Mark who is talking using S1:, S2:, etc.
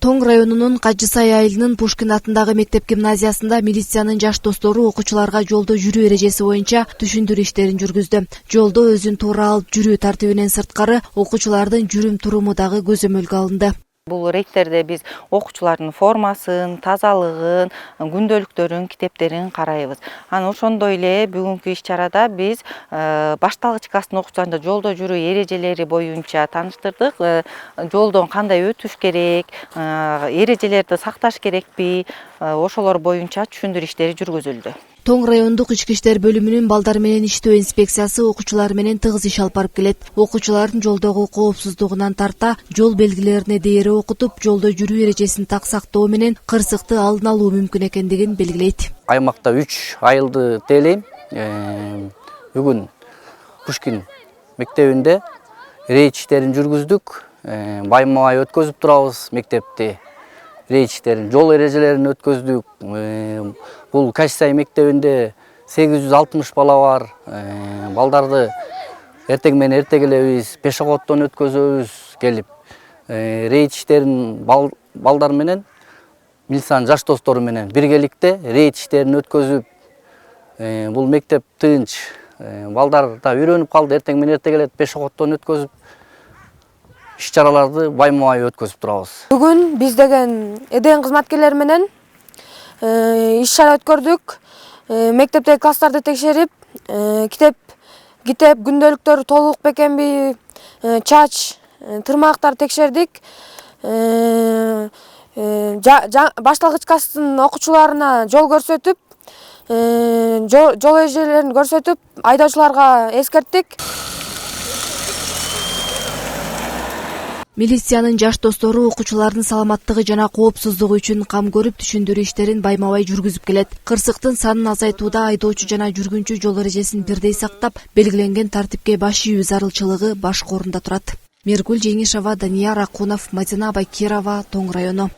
S1: Тоң районунун Кажы Сай айылынын Пушкин атындагы мектеп гимназиясында милициянын жаш достору окуучуларга жолдо жүрүү эрежеси боюнча түшүндүрүү иштерин жүргүздү. Жолдо өзүн туура алып жүрүү тартибинен сырткары окуучулардын жүрүм туруму дагы көзөмөлгө алынды.
S2: Бул рейдтерде биз окуучулардын формасын, тазалыгын, күндөлүктөрүн, китептерин карайбыз. Анан ошондой эле бүгүнкү иш-чарада биз башталгыч класстын окуучуларына жолдо жүрүү эрежелери боюнча тааныштырдык. Жолдон кандай өтүш керек, эрежелерди сакташ керекпи, ошолор боюнча түшүндүрүү иштери жүргүзүлдү.
S1: Тоң райондук ички иштер бөлүмүнүн балдар менен иштөө инспекциясы окуучулар менен тыгыз иш алып барып келет. Окуучулардын жолдогу коопсуздугунан тарта жол белгилерине дээре окутуп, жолдо жүрүү эрежесин так сактоо менен кырсыкты алдын алуу мүмкүн экендигин белгилейт.
S3: Аймакта 3 айылды тейлейм. Бүгүн Пушкин мектебинде рейд иштерин жүргүздүк. Байма-бай өткөзүп турабыз мектепти. Рейд иштерин, жол эрежелерин өткөздүк. Бул Кажы Сай мектебинде 860 бала бар. Балдарды эртең менен эрте келебиз, пешеходдон өткөзөбүз келип. Рейд иштерин балдар менен, милициянын жаш достору менен биргеликте рейд иштерин өткөзүп, бул мектеп тынч. Балдар да үйрөнүп калды, эртең менен эрте келет, пешеходдон өткөзүп, иш-чараларды байма-бай өткөзүп турабыз.
S4: Бүгүн биз деген ЭДН кызматкерлери менен иш-чара өткөрдүк. Мектептеги класстарды текшерип, китеп, күндөлүктөр толук бекенби, чач, тырмактарды текшердик. Башталгыч класстын окуучуларына жол көрсөтүп, жол эрежелерин көрсөтүп, айдоочуларга эскерттик.
S1: Милициянын жаш достору окуучулардын саламаттыгы жана коопсуздугу үчүн кам көрүп түшүндүрүү иштерин байма-бай жүргүзүп келет. Кырсыктын санын азайтууда айдоочу жана жүргүнчү жол эрежесин бирдей сактап, белгиленген тартипке баш ийүү зарылчылыгы башкы орунда турат. Мергүл Жеңишова, Данияр Акунов, Мадина Бакирова, Тоң району.